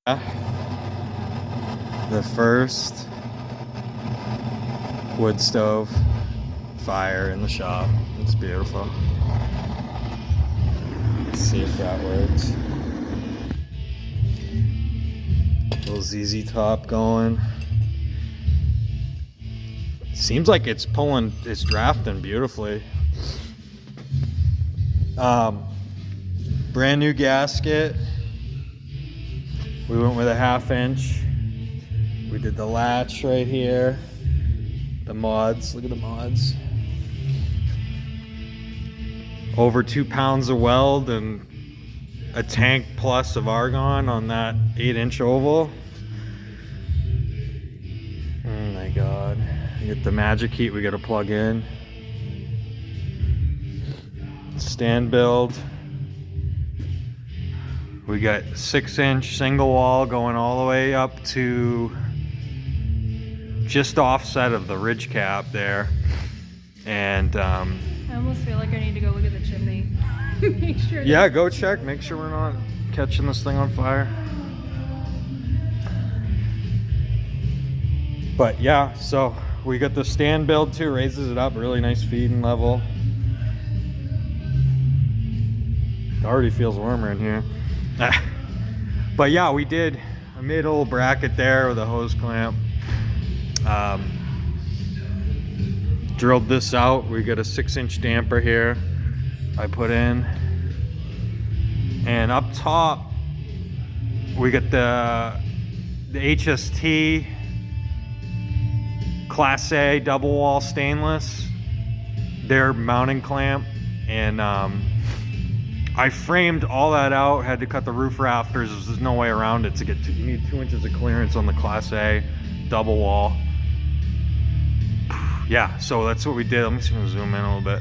The first wood stove fire in the shop. It's beautiful. Let's see if that works. Little ZZ top going. Seems like it's drafting beautifully. Brand new gasket. We went with a 1/2 inch. We did the latch right here. The mods, look at the mods. Over 2 pounds of weld and a tank plus of argon on that 8-inch oval. Oh my God. We get the magic heat we gotta plug in. Stand build. We got 6-inch single wall going all the way up to just offset of the ridge cap there. And I almost feel like I need to go look at the chimney. Make sure. Yeah, go check. Make sure we're not catching this thing on fire. But yeah, so we got the stand build too. Raises it up. Really nice feeding level. It already feels warmer in here. But yeah, I made a little bracket there with a hose clamp. Drilled this out. We got a 6-inch damper here I put in. And up top, we got the HST Class A double wall stainless, their mounting clamp. And I framed all that out, had to cut the roof rafters. There's no way around it to get to, you need 2 inches of clearance on the Class A double wall. Yeah, so that's what we did. Let me see if I can zoom in a little bit.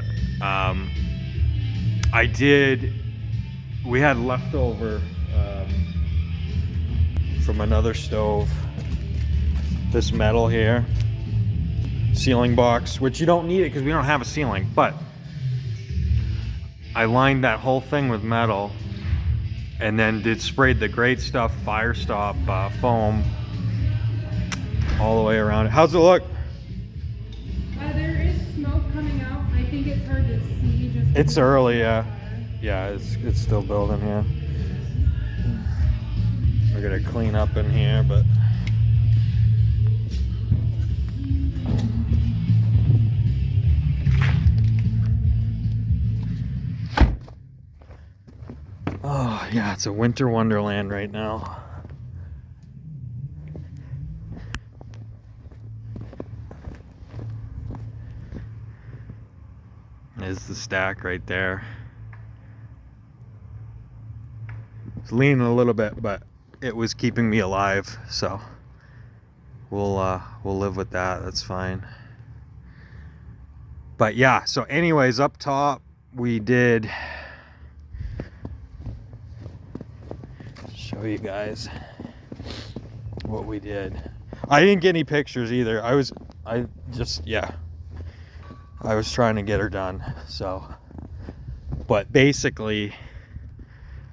We had leftover from another stove, this metal here, ceiling box, which you don't need it because we don't have a ceiling, but I lined that whole thing with metal and then sprayed the great stuff fire stop foam all the way around it. How's it look? There is smoke coming out. I think it's hard to see. It's early, yeah. Yeah, it's still building here. We're gonna clean up in here, but oh yeah, it's a winter wonderland right now. There's the stack right there. It's leaning a little bit, but it was keeping me alive, so we'll live with that. That's fine. But yeah, so anyways, up top we did show you guys what we did. I didn't get any pictures either. I was trying to get her done. So, but basically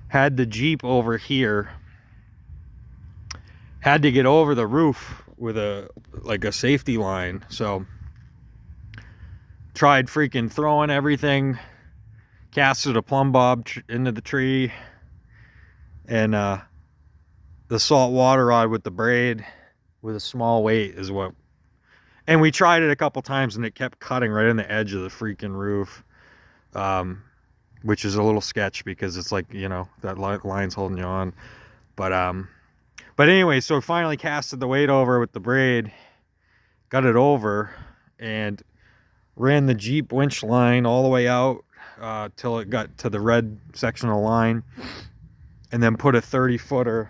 had the Jeep over here, had to get over the roof with a safety line. So tried freaking throwing everything, casted a plumb bob into the tree, and the salt water rod with the braid with a small weight is what. And we tried it a couple times and it kept cutting right in the edge of the freaking roof, which is a little sketch because it's like, you know, that line's holding you on. But anyway, so finally casted the weight over with the braid, got it over, and ran the Jeep winch line all the way out till it got to the red section of the line, and then put a 30-footer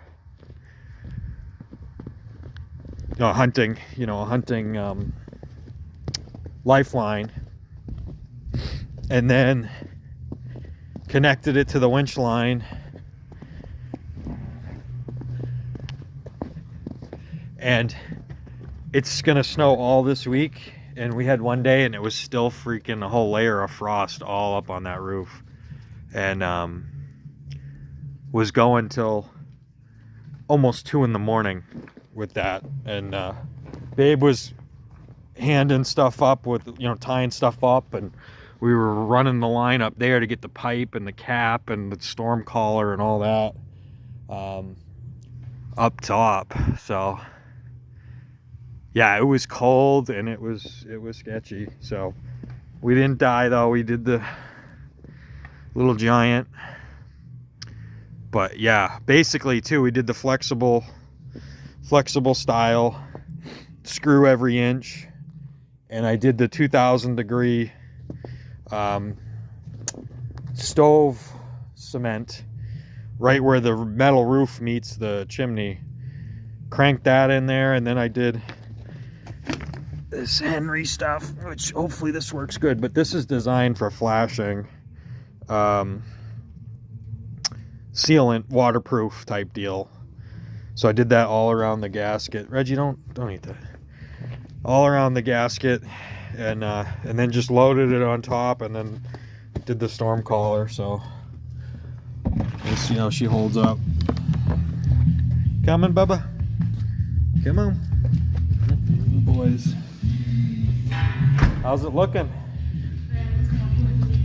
hunting lifeline, and then connected it to the winch line, and it's gonna snow all this week, and we had one day and it was still freaking a whole layer of frost all up on that roof, and was going till almost 2 in the morning with that. And Babe was handing stuff up with, you know, tying stuff up, and we were running the line up there to get the pipe and the cap and the storm collar and all that up top. So yeah, it was cold and it was sketchy. So we didn't die though. We did the little giant. But yeah, basically too, we did the flexible style, screw every inch, and I did the 2000 degree stove cement right where the metal roof meets the chimney. Cranked that in there, and then I did this Henry stuff, which hopefully this works good, but this is designed for flashing, sealant, waterproof type deal. So I did that all around the gasket. Reggie, don't eat that. All around the gasket, and then just loaded it on top, and then did the storm collar. So we'll see how she holds up. Coming, Bubba. Come on, boys. How's it looking?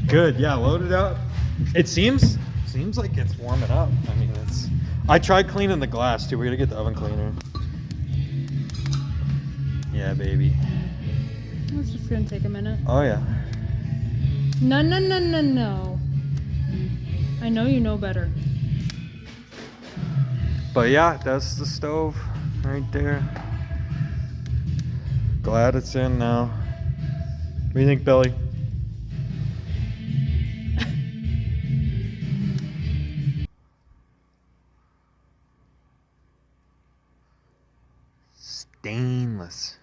Good. Yeah, load it up. It seems like it's warming up. I mean, I tried cleaning the glass too. We gotta get the oven cleaner. Yeah, baby. It's just gonna take a minute. Oh yeah. No. I know you know better. But yeah, that's the stove right there. Glad it's in now. What do you think, Billy? Stainless.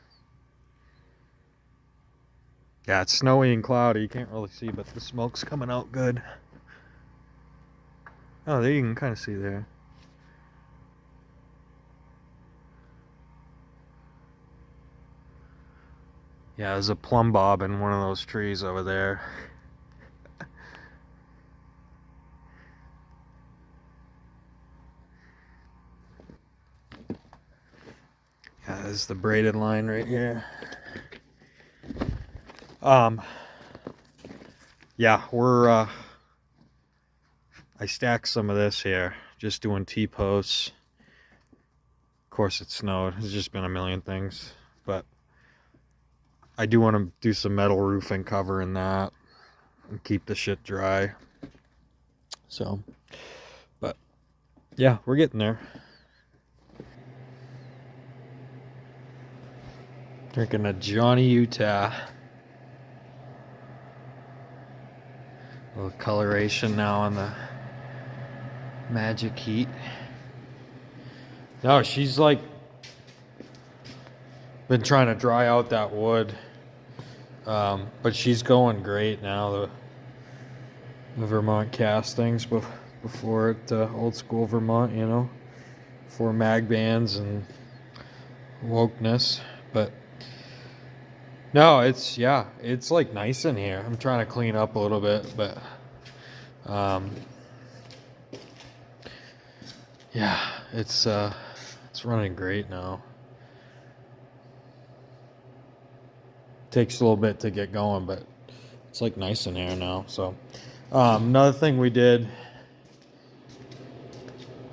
Yeah, it's snowy and cloudy. You can't really see, but the smoke's coming out good. Oh, there you can kind of see there. Yeah, there's a plumb bob in one of those trees over there. Yeah, there's the braided line right here. Yeah, I stacked some of this here, just doing T-posts. Of course it snowed. It's just been a million things, but I do want to do some metal roofing covering that and keep the shit dry. So, but yeah, we're getting there. Drinking a Johnny Utah. A little coloration now on the Magic Heat. No, she's like been trying to dry out that wood. But she's going great now. The Vermont castings before it, old school Vermont, you know, before mag bands and wokeness. But no, it's like nice in here. I'm trying to clean up a little bit, but yeah, it's running great now. Takes a little bit to get going, but it's like nice in here now. So another thing we did,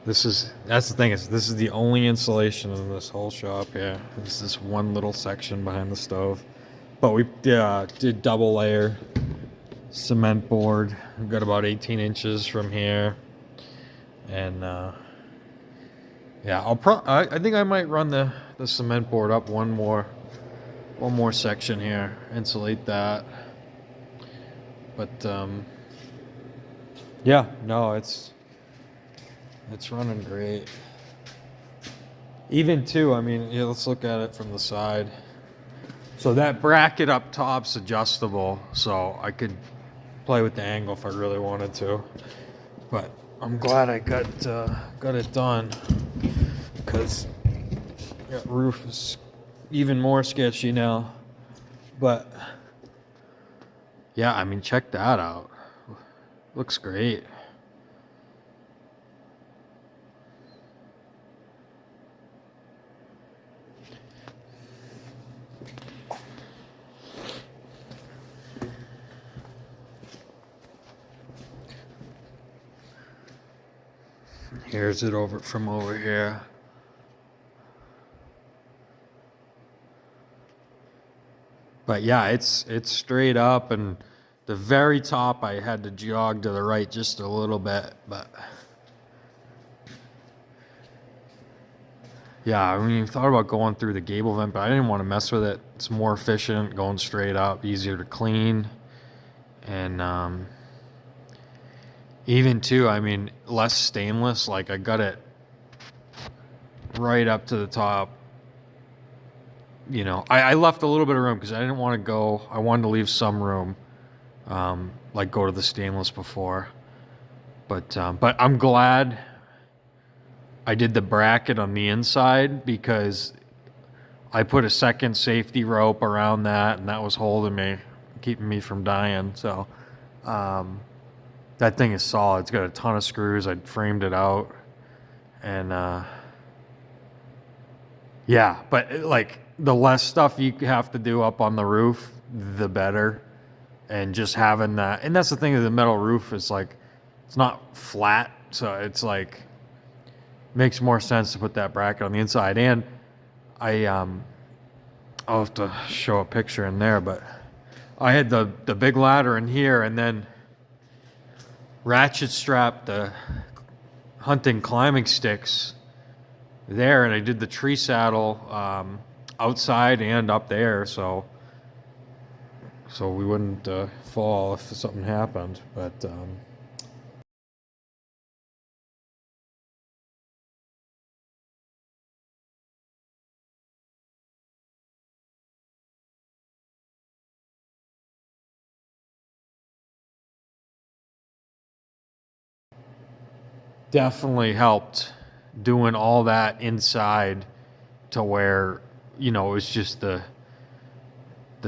that's the thing, is this is the only insulation in this whole shop here. It's this one little section behind the stove, but we did double layer cement board. We've got about 18 inches from here, and yeah, I think I might run the cement board up one more section here, insulate that. But yeah, no, it's running great. Even too, I mean, yeah, let's look at it from the side. So that bracket up top's adjustable, so I could play with the angle if I really wanted to. But I'm glad I got it done, because that roof is even more sketchy now. But yeah, I mean, check that out. Looks great. Here's it over from over here. But yeah, it's straight up, and the very top I had to jog to the right just a little bit, but yeah, I mean, I thought about going through the gable vent, but I didn't want to mess with it. It's more efficient going straight up, easier to clean, and even too, I mean, less stainless. Like I got it right up to the top. You know, I left a little bit of room because I didn't want to go. I wanted to leave some room, like go to the stainless before. But I'm glad I did the bracket on the inside because I put a second safety rope around that, and that was holding me, keeping me from dying. So that thing is solid. It's got a ton of screws. I framed it out, and yeah, but like the less stuff you have to do up on the roof, the better. And just having that, and that's the thing of the metal roof is like, it's not flat, so it's like makes more sense to put that bracket on the inside. And I'll have to show a picture in there, but I had the big ladder in here, and then ratchet strapped the hunting climbing sticks there, and I did the tree saddle outside and up there, so we wouldn't fall if something happened. But definitely helped doing all that inside to where, you know, it was just the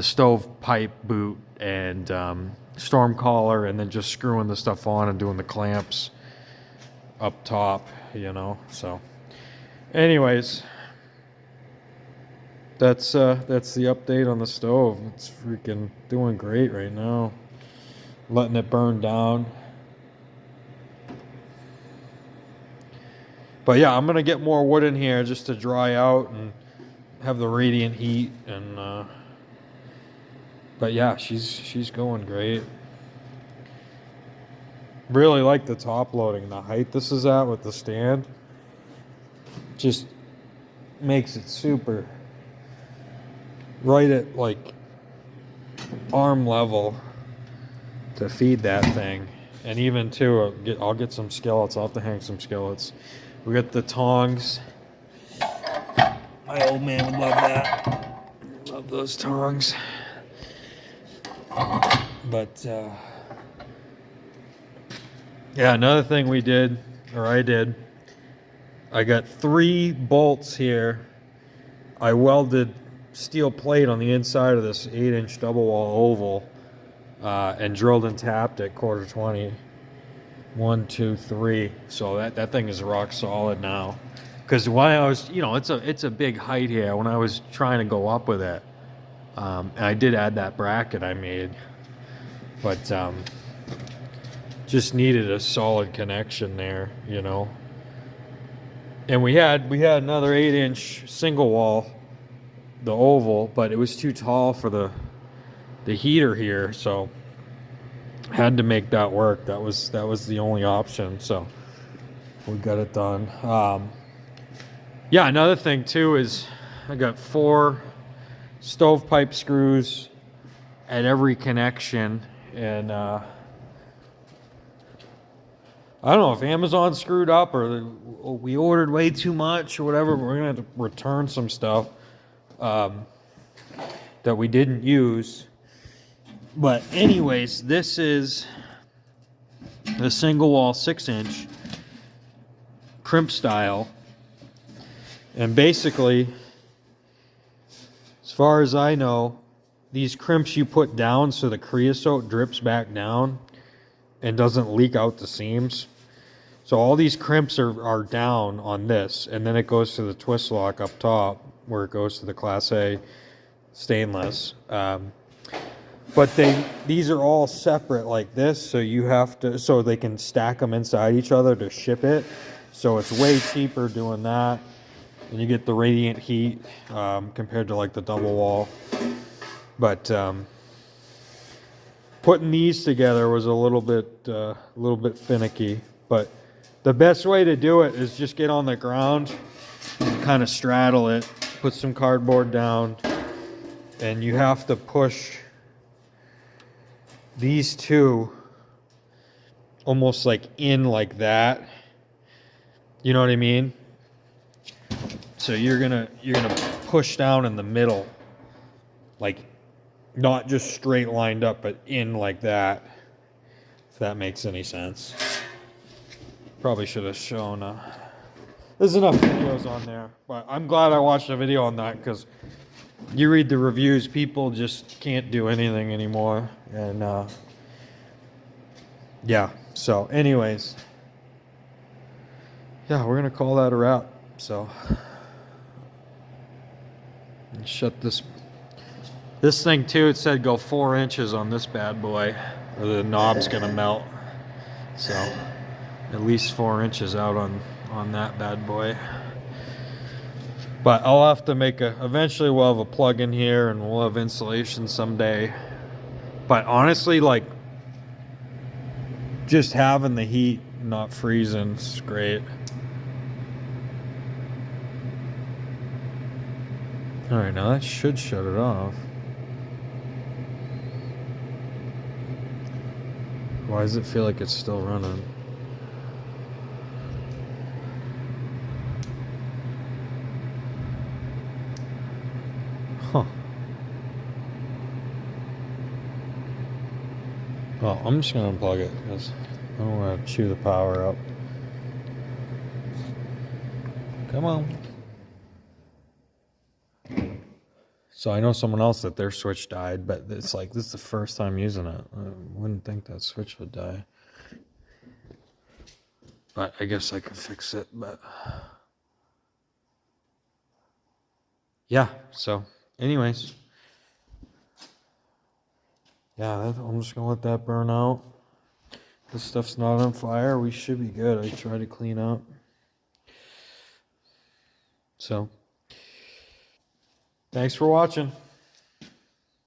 stovepipe boot and storm collar, and then just screwing the stuff on and doing the clamps up top, you know. So anyways, that's the update on the stove. It's freaking doing great right now, letting it burn down. But yeah, I'm gonna get more wood in here just to dry out and have the radiant heat. And but yeah, she's going great. Really like the top loading, the height this is at with the stand. Just makes it super right at like arm level to feed that thing. And even too, I'll get some skillets. I'll have to hang some skillets. We got the tongs. My old man would love that. Love those tongs. But yeah, another thing we did, or I did, I got 3 bolts here. I welded steel plate on the inside of this 8-inch double wall oval, and drilled and tapped it 1/4 20. 1, 2, 3. So that thing is rock solid now. Because when I was, you know, it's a big height here. When I was trying to go up with it, and I did add that bracket I made, but just needed a solid connection there, you know. And we had another 8-inch single wall, the oval, but it was too tall for the heater here, so had to make that work. That was the only option, so we got it done. Yeah, another thing too is I got 4 stovepipe screws at every connection, and I don't know if Amazon screwed up or we ordered way too much or whatever, but we're gonna have to return some stuff that we didn't use. But anyways, this is the single wall 6-inch crimp style. And basically, as far as I know, these crimps you put down so the creosote drips back down and doesn't leak out the seams. So all these crimps are down on this, and then it goes to the twist lock up top where it goes to the Class A stainless. But these are all separate like this, so you have to, so they can stack them inside each other to ship it. So it's way cheaper doing that, and you get the radiant heat compared to like the double wall. But putting these together was a little bit finicky. But the best way to do it is just get on the ground and kind of straddle it, put some cardboard down, and you have to push these two almost like in like that. You know what I mean? So you're gonna push down in the middle, like not just straight lined up, but in like that. If that makes any sense. Probably should have shown. There's enough videos on there, but I'm glad I watched a video on that because you read the reviews, people just can't do anything anymore, and yeah. So, anyways, yeah, we're gonna call that a wrap. So, shut this thing too. It said go 4 inches on this bad boy, or the knob's gonna melt. So, at least 4 inches out on that bad boy. But I'll have to eventually we'll have a plug in here and we'll have insulation someday. But honestly, like, just having the heat not freezing is great. All right, now that should shut it off. Why does it feel like it's still running? Huh. Well, I'm just gonna unplug it because I don't want to chew the power up. Come on. So I know someone else that their switch died, but it's like this is the first time using it. I wouldn't think that switch would die. But I guess I could fix it, but yeah, so anyways. Yeah, I'm just gonna let that burn out. This stuff's not on fire. We should be good. I try to clean up. So, thanks for watching.